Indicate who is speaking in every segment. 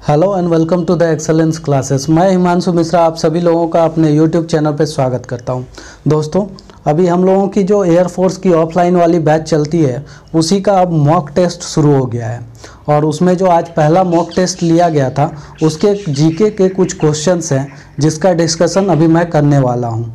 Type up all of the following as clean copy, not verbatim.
Speaker 1: Hello and welcome to the excellence classes. मैं हिमांशु मिश्रा आप सभी लोगों का अपने यूट्यूब चैनल पर स्वागत करता हूं। दोस्तों, अभी हम लोगों की जो एयरफोर्स की ऑफलाइन वाली बैच चलती है उसी का अब मॉक टेस्ट शुरू हो गया है और उसमें जो आज पहला मॉक टेस्ट लिया गया था उसके जीके के कुछ क्वेश्चंस हैं जिसका डिस्कशन अभी मैं करने वाला हूं।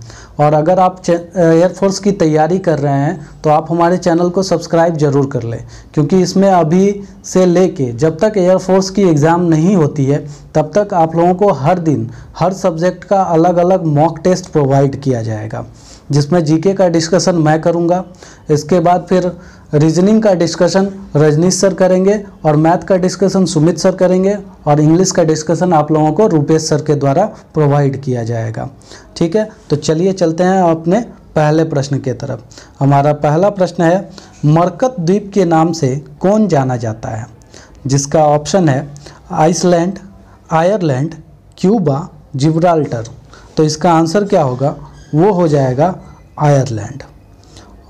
Speaker 1: और अगर आप एयरफोर्स की तैयारी कर रहे हैं तो आप हमारे चैनल को सब्सक्राइब ज़रूर कर लें, क्योंकि इसमें अभी से लेके जब तक एयरफोर्स की एग्ज़ाम नहीं होती है तब तक आप लोगों को हर दिन हर सब्जेक्ट का अलग अलग मॉक टेस्ट प्रोवाइड किया जाएगा, जिसमें जीके का डिस्कशन मैं करूंगा। इसके बाद फिर रीजनिंग का डिस्कशन रजनीश सर करेंगे और मैथ का डिस्कशन सुमित सर करेंगे और इंग्लिश का डिस्कशन आप लोगों को रूपेश सर के द्वारा प्रोवाइड किया जाएगा। ठीक है, तो चलिए चलते हैं अपने पहले प्रश्न के तरफ। हमारा पहला प्रश्न है, मरकत द्वीप के नाम से कौन जाना जाता है? जिसका ऑप्शन है आइसलैंड, आयरलैंड, क्यूबा, जिब्राल्टर। तो इसका आंसर क्या होगा? वो हो जाएगा आयरलैंड।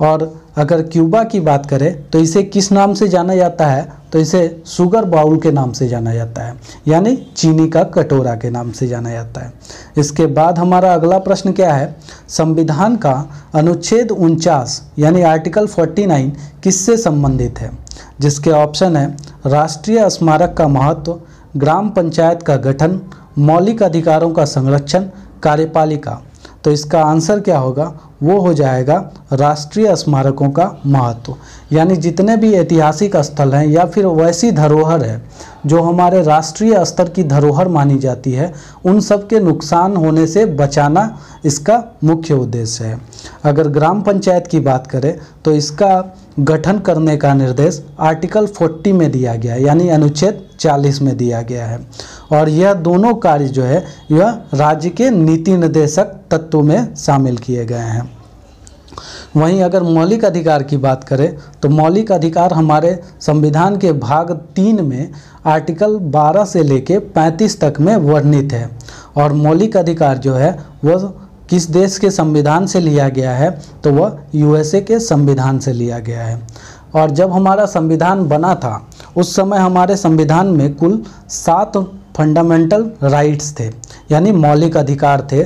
Speaker 1: और अगर क्यूबा की बात करें तो इसे किस नाम से जाना जाता है? तो इसे शुगर बाउल के नाम से जाना जाता है, यानी चीनी का कटोरा के नाम से जाना जाता है। इसके बाद हमारा अगला प्रश्न क्या है, संविधान का अनुच्छेद 49 यानी आर्टिकल 49 किससे संबंधित है? जिसके ऑप्शन है राष्ट्रीय स्मारक का महत्व, ग्राम पंचायत का गठन, मौलिक अधिकारों का संरक्षण, कार्यपालिका। तो इसका आंसर क्या होगा? वो हो जाएगा राष्ट्रीय स्मारकों का महत्व, यानी जितने भी ऐतिहासिक स्थल हैं या फिर वैसी धरोहर है जो हमारे राष्ट्रीय स्तर की धरोहर मानी जाती है, उन सब के नुकसान होने से बचाना इसका मुख्य उद्देश्य है। अगर ग्राम पंचायत की बात करें तो इसका गठन करने का निर्देश आर्टिकल 40 में दिया गया है, यानी अनुच्छेद 40 में दिया गया है। और यह दोनों कार्य जो है यह राज्य के नीति निर्देशक तत्वों में शामिल किए गए हैं। वहीं अगर मौलिक अधिकार की बात करें तो मौलिक अधिकार हमारे संविधान के भाग 3 में आर्टिकल 12 से लेके 35 तक में वर्णित है। और मौलिक अधिकार जो है वह किस देश के संविधान से लिया गया है? तो वह यूएसए के संविधान से लिया गया है। और जब हमारा संविधान बना था उस समय हमारे संविधान में कुल 7 फंडामेंटल राइट्स थे, यानी मौलिक अधिकार थे,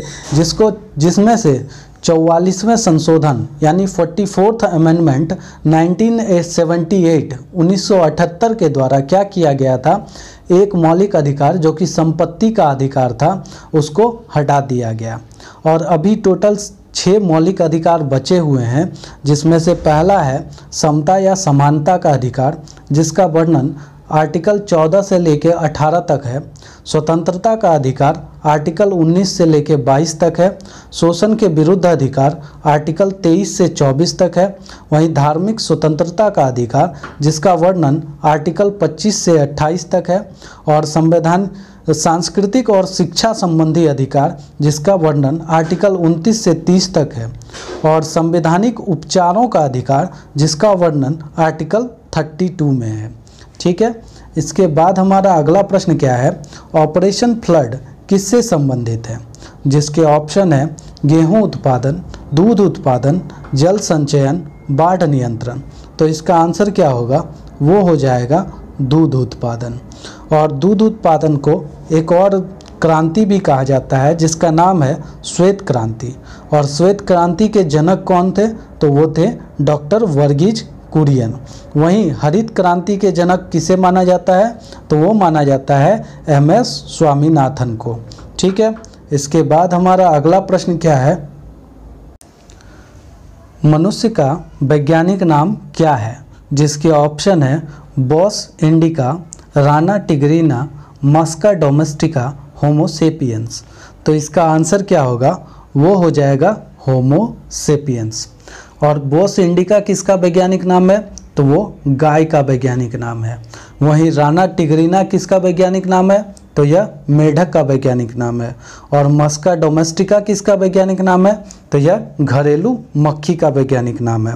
Speaker 1: जिसमें से 44वें संशोधन यानी 44th अमेंडमेंट 1978 के द्वारा क्या किया गया था, एक मौलिक अधिकार जो कि संपत्ति का अधिकार था उसको हटा दिया गया। और अभी टोटल 6 मौलिक अधिकार बचे हुए हैं, जिसमें से पहला है समता या समानता का अधिकार, जिसका वर्णन आर्टिकल 14 से लेकर 18 तक है। स्वतंत्रता का अधिकार आर्टिकल 19 से लेकर 22 तक है। शोषण के विरुद्ध अधिकार आर्टिकल 23 से 24 तक है। वहीं धार्मिक स्वतंत्रता का अधिकार जिसका वर्णन आर्टिकल 25 से 28 तक है। और संवैधान सांस्कृतिक और शिक्षा संबंधी अधिकार जिसका वर्णन आर्टिकल 29 से 30 तक है। और संवैधानिक उपचारों का अधिकार जिसका वर्णन आर्टिकल 32 में है। ठीक है, इसके बाद हमारा अगला प्रश्न क्या है, ऑपरेशन फ्लड किससे संबंधित है? जिसके ऑप्शन है गेहूं उत्पादन, दूध उत्पादन, जल संचयन, बाढ़ नियंत्रण। तो इसका आंसर क्या होगा? वो हो जाएगा दूध उत्पादन। और दूध उत्पादन को एक और क्रांति भी कहा जाता है जिसका नाम है श्वेत क्रांति। और श्वेत क्रांति के जनक कौन थे? तो वो थे डॉक्टर वर्गीज कुरियन। वहीं हरित क्रांति के जनक किसे माना जाता है? तो वो माना जाता है MS स्वामीनाथन को। ठीक है, इसके बाद हमारा अगला प्रश्न क्या है, मनुष्य का वैज्ञानिक नाम क्या है? जिसके ऑप्शन है बॉस इंडिका, राना टिग्रिना, मस्का डोमेस्टिका, होमो सेपियंस। तो इसका आंसर क्या होगा? वो हो जाएगा होमो सेपियंस। और बॉस इंडिका किसका वैज्ञानिक नाम है? तो वो गाय का वैज्ञानिक नाम है। वहीं राना टिग्रिना किसका वैज्ञानिक नाम है? तो यह मेढक का वैज्ञानिक नाम है। और मस्का डोमेस्टिका किसका वैज्ञानिक नाम है? तो यह घरेलू मक्खी का वैज्ञानिक नाम है।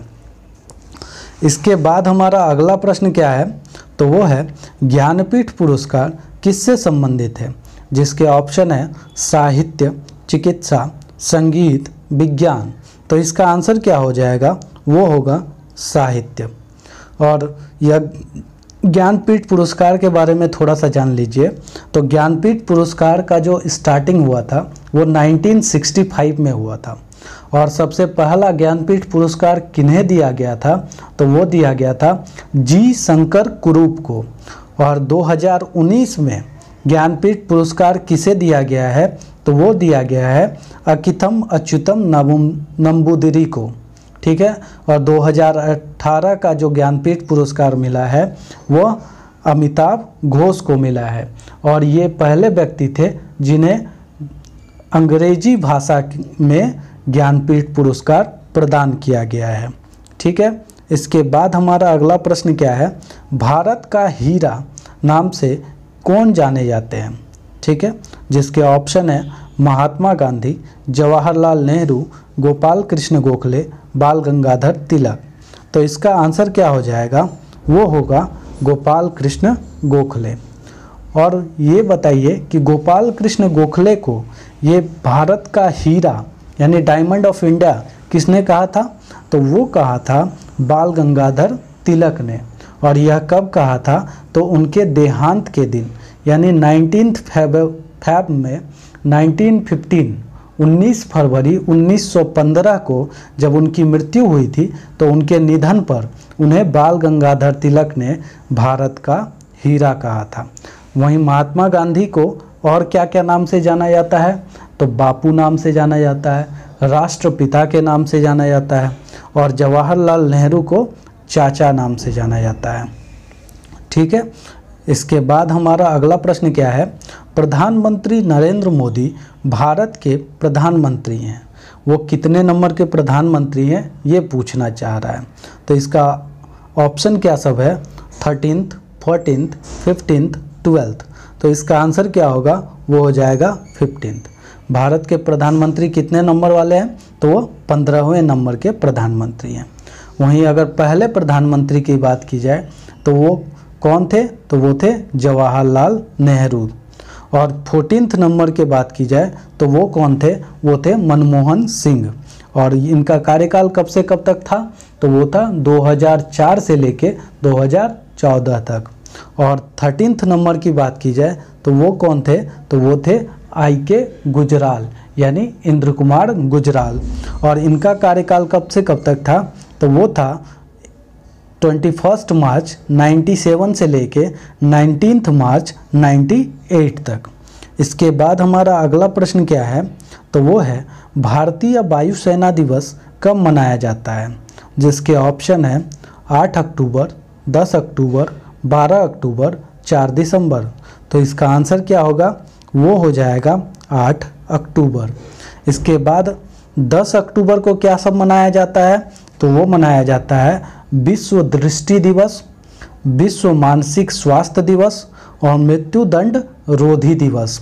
Speaker 1: इसके बाद हमारा अगला प्रश्न क्या है, तो वो है ज्ञानपीठ पुरस्कार किससे संबंधित है? जिसके ऑप्शन है साहित्य, चिकित्सा, संगीत, विज्ञान। तो इसका आंसर क्या हो जाएगा? वो होगा साहित्य। और यह ज्ञानपीठ पुरस्कार के बारे में थोड़ा सा जान लीजिए। तो ज्ञानपीठ पुरस्कार का जो स्टार्टिंग हुआ था वो 1965 में हुआ था, और सबसे पहला ज्ञानपीठ पुरस्कार किन्हें दिया गया था, तो वो दिया गया था जी शंकर कुरूप को। और 2019 में ज्ञानपीठ पुरस्कार किसे दिया गया है, तो वो दिया गया है अकिथम अच्युतम नंबूदिरी को, ठीक है। और 2018 का जो ज्ञानपीठ पुरस्कार मिला है वो अमिताभ घोष को मिला है, और ये पहले व्यक्ति थे जिन्हें अंग्रेजी भाषा में ज्ञानपीठ पुरस्कार प्रदान किया गया है, ठीक है। इसके बाद हमारा अगला प्रश्न क्या है, भारत का हीरा नाम से कौन जाने जाते हैं, ठीक है। जिसके ऑप्शन है महात्मा गांधी, जवाहरलाल नेहरू, गोपाल कृष्ण गोखले, बाल गंगाधर तिलक। तो इसका आंसर क्या हो जाएगा, वो होगा गोपाल कृष्ण गोखले। और ये बताइए कि गोपाल कृष्ण गोखले को ये भारत का हीरा यानी डायमंड ऑफ इंडिया किसने कहा था, तो वो कहा था बाल गंगाधर तिलक ने। और यह कब कहा था, तो उनके देहांत के दिन यानी 19 फरवरी में 19 फरवरी 1915 को जब उनकी मृत्यु हुई थी, तो उनके निधन पर उन्हें बाल गंगाधर तिलक ने भारत का हीरा कहा था। वहीं महात्मा गांधी को और क्या क्या नाम से जाना जाता है, तो बापू नाम से जाना जाता है, राष्ट्रपिता के नाम से जाना जाता है, और जवाहरलाल नेहरू को चाचा नाम से जाना जाता है, ठीक है। इसके बाद हमारा अगला प्रश्न क्या है, प्रधानमंत्री नरेंद्र मोदी भारत के प्रधानमंत्री हैं, वो कितने नंबर के प्रधानमंत्री हैं ये पूछना चाह रहा है। तो इसका ऑप्शन क्या सब है, 13th, 14th, 15th, 12th। तो इसका आंसर क्या होगा, वो हो जाएगा 15th। भारत के प्रधानमंत्री कितने नंबर वाले हैं, तो वो 15वें नंबर के प्रधानमंत्री हैं। वहीं अगर पहले प्रधानमंत्री की बात की जाए तो वो कौन थे, तो वो थे जवाहरलाल नेहरू। और 14th नंबर की बात की जाए तो वो कौन थे, वो थे मनमोहन सिंह। और इनका कार्यकाल कब से कब तक था, तो वो था 2004 से लेके 2014 तक। और 13th नंबर की बात की जाए तो वो कौन थे, तो वो थे IK गुजराल यानी इंद्र कुमार गुजराल। और इनका कार्यकाल कब से कब तक था, तो वो था 21 मार्च 97 से लेके 19 मार्च 98 तक। इसके बाद हमारा अगला प्रश्न क्या है, तो वो है भारतीय वायुसेना दिवस कब मनाया जाता है। जिसके ऑप्शन है 8 अक्टूबर, 10 अक्टूबर, 12 अक्टूबर, 4 दिसंबर। तो इसका आंसर क्या होगा, वो हो जाएगा 8 अक्टूबर। इसके बाद 10 अक्टूबर को क्या सब मनाया जाता है, तो वो मनाया जाता है विश्व दृष्टि दिवस, विश्व मानसिक स्वास्थ्य दिवस और मृत्यु दंड रोधी दिवस।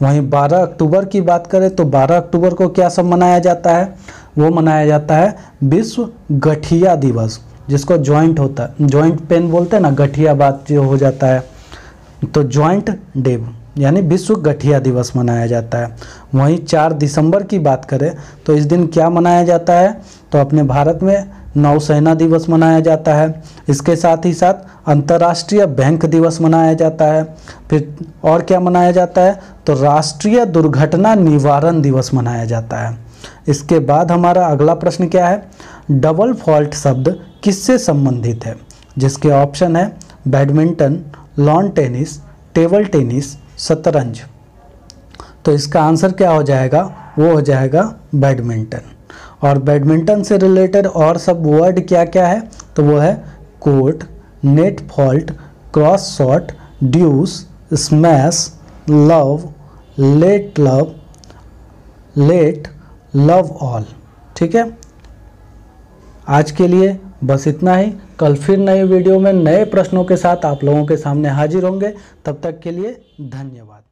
Speaker 1: वहीं 12 अक्टूबर की बात करें तो 12 अक्टूबर को क्या सब मनाया जाता है, वो मनाया जाता है विश्व गठिया दिवस, जिसको जॉइंट होता है, जॉइंट पेन बोलते हैं ना, गठिया बात जो हो जाता है, तो जॉइंट डे यानी विश्व गठिया दिवस मनाया जाता है। वहीं 4 दिसंबर की बात करें तो इस दिन क्या मनाया जाता है, तो अपने भारत में नौसेना दिवस मनाया जाता है। इसके साथ ही साथ अंतर्राष्ट्रीय बैंक दिवस मनाया जाता है। फिर और क्या मनाया जाता है, तो राष्ट्रीय दुर्घटना निवारण दिवस मनाया जाता है। इसके बाद हमारा अगला प्रश्न क्या है, डबल फॉल्ट शब्द किससे संबंधित है। जिसके ऑप्शन है badminton, lawn tennis, table tennis, शतरंज। तो इसका आंसर क्या हो जाएगा, वो हो जाएगा बैडमिंटन। और बैडमिंटन से रिलेटेड और सब वर्ड क्या क्या है, तो वो है court, net fault, cross shot, deuce, smash, love, let love all. ठीक है, आज के लिए बस इतना ही। कल फिर नए वीडियो में नए प्रश्नों के साथ आप लोगों के सामने हाजिर होंगे। तब तक के लिए धन्यवाद।